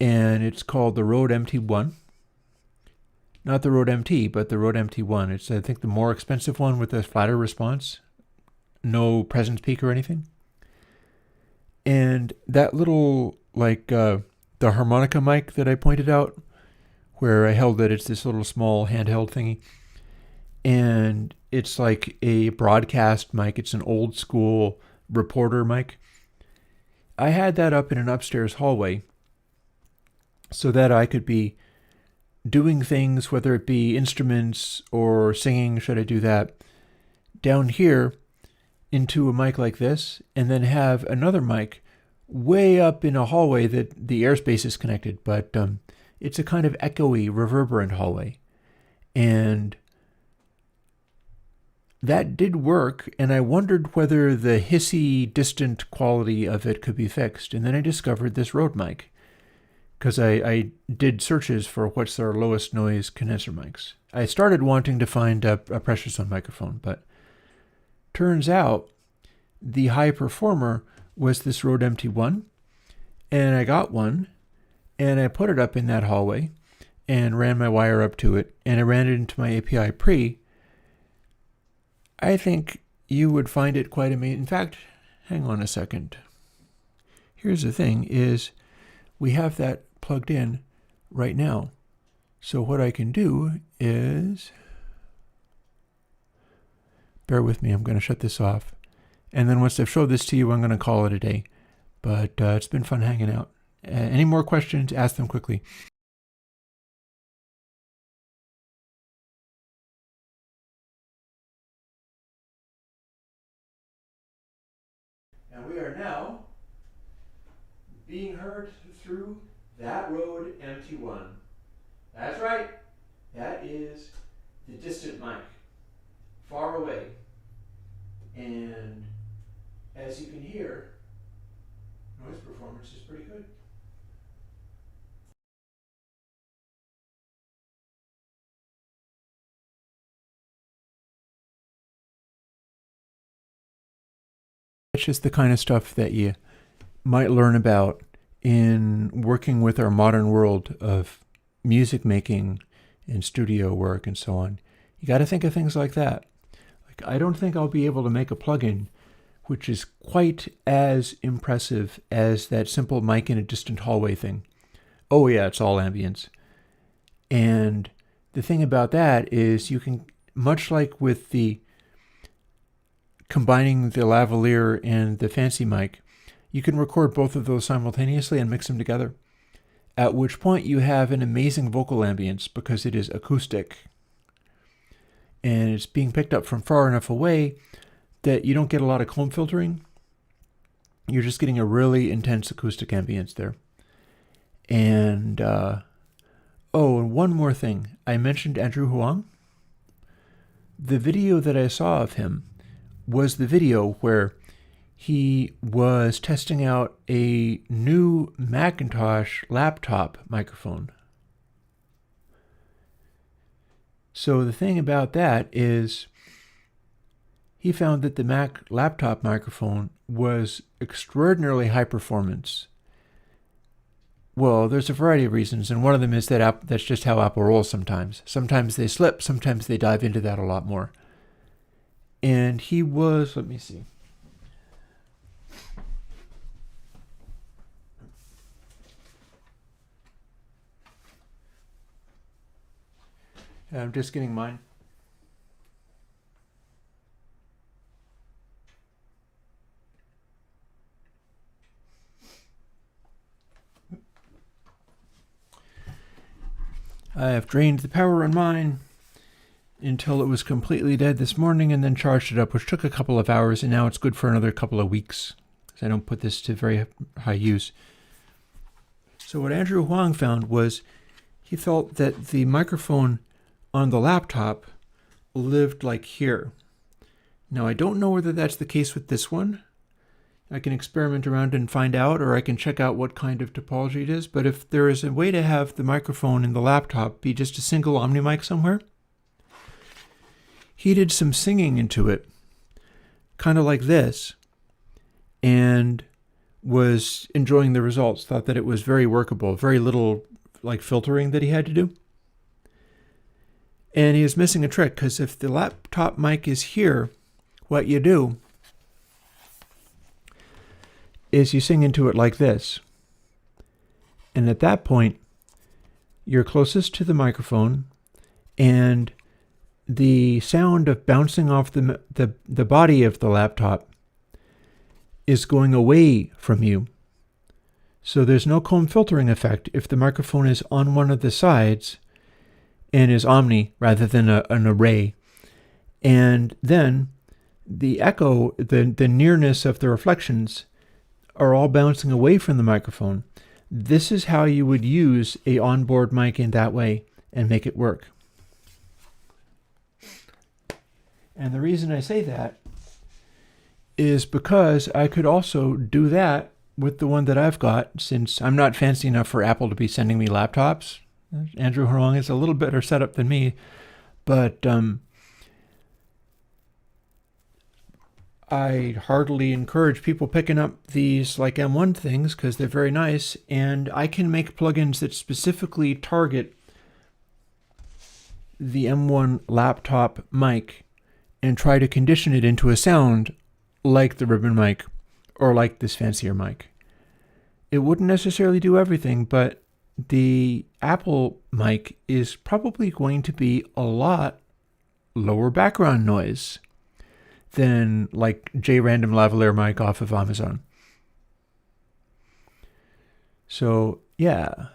and it's called the Rode MT1. Not the Rode MT, but the Rode MT1. It's, I think, the more expensive one with a flatter response. No presence peak or anything. And that little, like, the harmonica mic that I pointed out, where I held it, it's this little small handheld thingy. And it's like a broadcast mic. It's an old school reporter mic. I had that up in an upstairs hallway so that I could be doing things, whether it be instruments or singing, should I do that, down here into a mic like this, and then have another mic way up in a hallway that the airspace is connected, but it's a kind of echoey, reverberant hallway. And that did work, and I wondered whether the hissy, distant quality of it could be fixed. And then I discovered this Rode mic, because I did searches for what's their lowest noise condenser mics. I started wanting to find a pressure zone microphone, but turns out the high performer was this Rode MT1, and I got one, and I put it up in that hallway, and ran my wire up to it, and I ran it into my API pre. I think you would find it quite amazing. In fact, hang on a second. Here's the thing is, we have that plugged in right now. So what I can do is, bear with me, I'm going to shut this off. And then once I've showed this to you, I'm going to call it a day. But it's been fun hanging out. Any more questions, ask them quickly. And we are now being heard through that Rode MT1. That's right. That is the distant mic, far away. And as you can hear, noise performance is pretty good. It's just the kind of stuff that you might learn about in working with our modern world of music making and studio work and so on. You got to think of things like that. Like, I don't think I'll be able to make a plugin which is quite as impressive as that simple mic in a distant hallway thing. Oh yeah, it's all ambience. And the thing about that is you can, much like with the combining the lavalier and the fancy mic, you can record both of those simultaneously and mix them together. At which point you have an amazing vocal ambience because it is acoustic. And it's being picked up from far enough away that you don't get a lot of comb filtering. You're just getting a really intense acoustic ambience there. And, and one more thing. I mentioned Andrew Huang. The video that I saw of him was the video where he was testing out a new Macintosh laptop microphone. So the thing about that is he found that the Mac laptop microphone was extraordinarily high performance. Well, there's a variety of reasons, and one of them is that that's just how Apple rolls sometimes. Sometimes they slip, sometimes they dive into that a lot more. And he was, let me see. I'm just getting mine. I have drained the power on mine until it was completely dead this morning and then charged it up, which took a couple of hours, and now it's good for another couple of weeks because I don't put this to very high use. So what Andrew Huang found was he felt that the microphone on the laptop lived like here. Now, I don't know whether that's the case with this one. I can experiment around and find out, or I can check out what kind of topology it is. But if there is a way to have the microphone in the laptop be just a single OmniMic somewhere, he did some singing into it, kind of like this, and was enjoying the results, thought that it was very workable, very little like filtering that he had to do. And he was missing a trick, because if the laptop mic is here, what you do is you sing into it like this. And at that point, you're closest to the microphone, and the sound of bouncing off the body of the laptop is going away from you. So there's no comb filtering effect if the microphone is on one of the sides and is omni rather than an array. And then the echo, the nearness of the reflections are all bouncing away from the microphone. This is how you would use a onboard mic in that way and make it work. And the reason I say that is because I could also do that with the one that I've got, since I'm not fancy enough for Apple to be sending me laptops. Andrew Huang is a little better set up than me, but I heartily encourage people picking up these like M1 things because they're very nice, and I can make plugins that specifically target the M1 laptop mic and try to condition it into a sound like the ribbon mic or like this fancier mic. It wouldn't necessarily do everything, but the Apple mic is probably going to be a lot lower background noise than like JRandom lavalier mic off of Amazon. So yeah,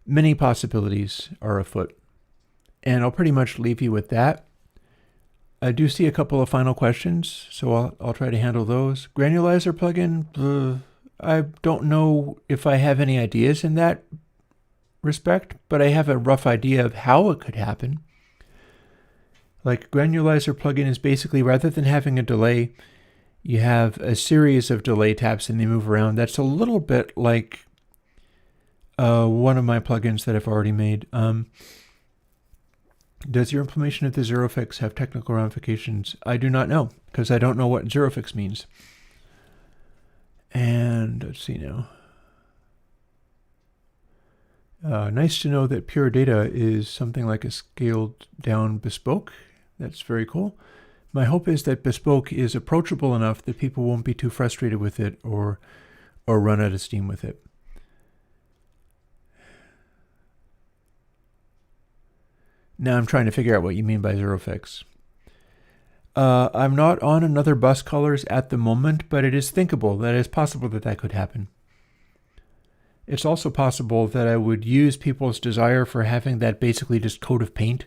many possibilities are afoot. And I'll pretty much leave you with that. I do see a couple of final questions, so I'll try to handle those. Granulizer plugin, I don't know if I have any ideas in that respect, but I have a rough idea of how it could happen. Like, granulizer plugin is basically, rather than having a delay, you have a series of delay taps and they move around. That's a little bit like one of my plugins that I've already made. Does your implementation of the zero fix have technical ramifications? I do not know, because I don't know what zero fix means. And let's see now. Nice to know that pure data is something like a scaled down bespoke. That's very cool. My hope is that bespoke is approachable enough that people won't be too frustrated with it or run out of steam with it. Now I'm trying to figure out what you mean by zero fix. I'm not on another bus colors at the moment, but it is thinkable that it's possible that that could happen. It's also possible that I would use people's desire for having that basically just coat of paint,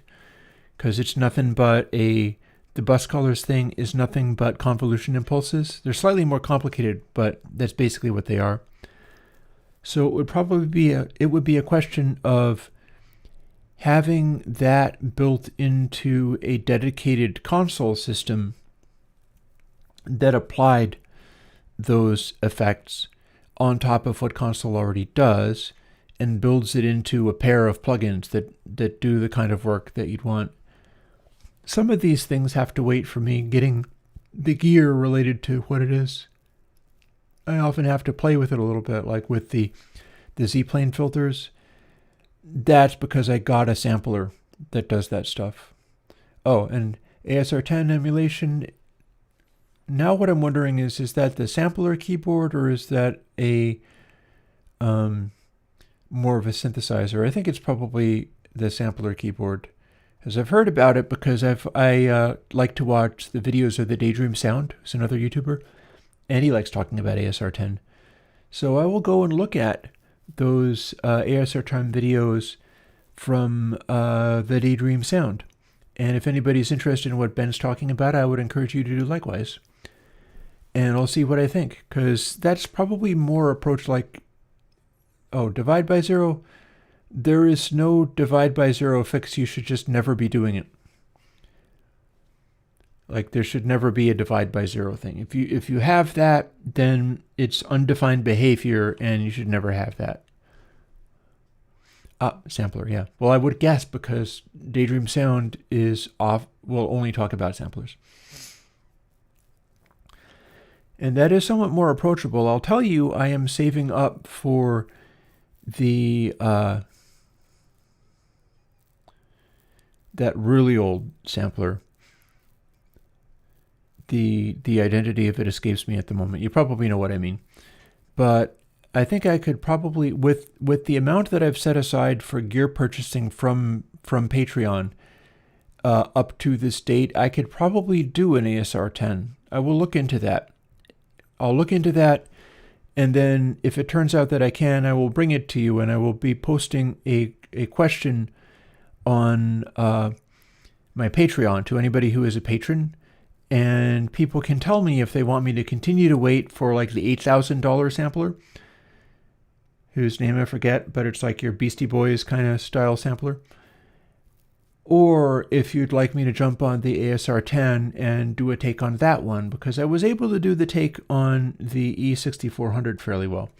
because it's nothing but the bus colors thing is nothing but convolution impulses. They're slightly more complicated, but that's basically what they are. So it would probably be a question of having that built into a dedicated console system that applied those effects on top of what console already does and builds it into a pair of plugins that do the kind of work that you'd want. Some of these things have to wait for me getting the gear related to what it is. I often have to play with it a little bit, like with the Z-plane filters. That's because I got a sampler that does that stuff. Oh, and ASR10 emulation. Now what I'm wondering is that the sampler keyboard or is that a more of a synthesizer? I think it's probably the sampler keyboard, as I've heard about it because I like to watch the videos of the Daydream Sound, who's another YouTuber, and he likes talking about ASR10. So I will go and look at those ASR10 videos from the Daydream Sound. And if anybody's interested in what Ben's talking about, I would encourage you to do likewise. And I'll see what I think, because that's probably more approach like, divide by zero. There is no divide by zero fix. You should just never be doing it. Like there should never be a divide by zero thing. If you have that, then it's undefined behavior and you should never have that. Sampler, yeah. Well, I would guess because Daydream Sound is off, will only talk about samplers. And that is somewhat more approachable. I'll tell you, I am saving up for the that really old sampler. The identity of it escapes me at the moment. You probably know what I mean. But I think I could probably, with the amount that I've set aside for gear purchasing from Patreon up to this date, I could probably do an ASR 10. I will look into that. I'll look into that, and then if it turns out that I can, I will bring it to you, and I will be posting a question on my Patreon to anybody who is a patron, and people can tell me if they want me to continue to wait for like the $8,000 sampler, whose name I forget, but it's like your Beastie Boys kind of style sampler. Or if you'd like me to jump on the ASR 10 and do a take on that one, because I was able to do the take on the E6400 fairly well.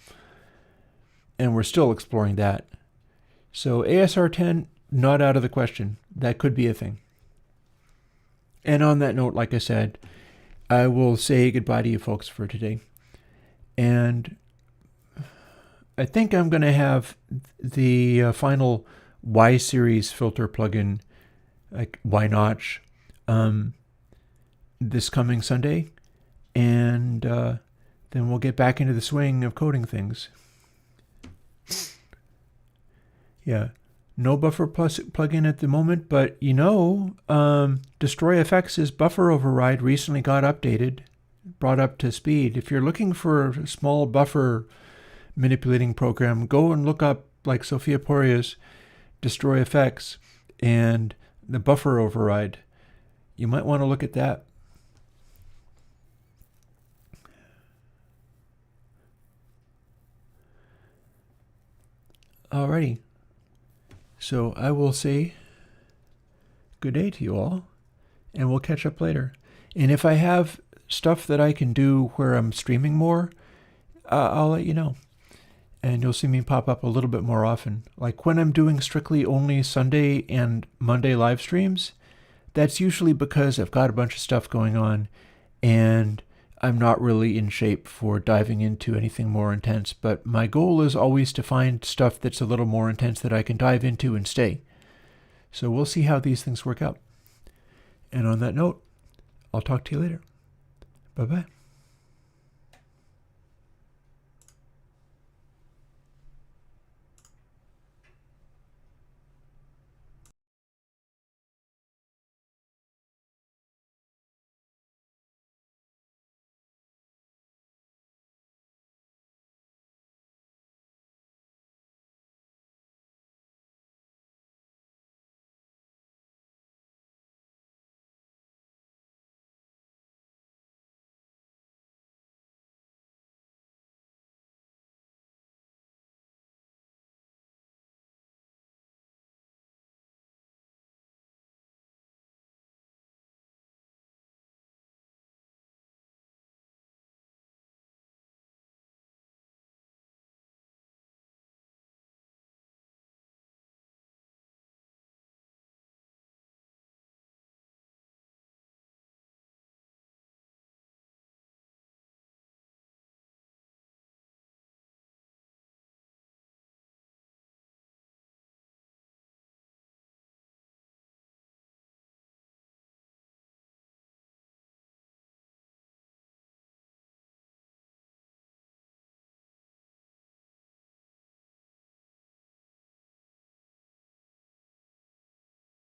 And we're still exploring that. So ASR 10, not out of the question. That could be a thing. And on that note, like I said, I will say goodbye to you folks for today. And I think I'm going to have the final Y series filter plugin, like Y Notch, this coming Sunday. And then we'll get back into the swing of coding things. Yeah. No buffer plus plugin at the moment, but DestroyFX's buffer override recently got updated, brought up to speed. If you're looking for a small buffer manipulating program, go and look up like Sophia Poria's DestroyFX and the buffer override. You might want to look at that. Alrighty. So I will say good day to you all, and we'll catch up later. And if I have stuff that I can do where I'm streaming more, I'll let you know. and you'll see me pop up a little bit more often. Like when I'm doing strictly only Sunday and Monday live streams, that's usually because I've got a bunch of stuff going on and I'm not really in shape for diving into anything more intense. But my goal is always to find stuff that's a little more intense that I can dive into and stay. So we'll see how these things work out. And on that note, I'll talk to you later. Bye-bye.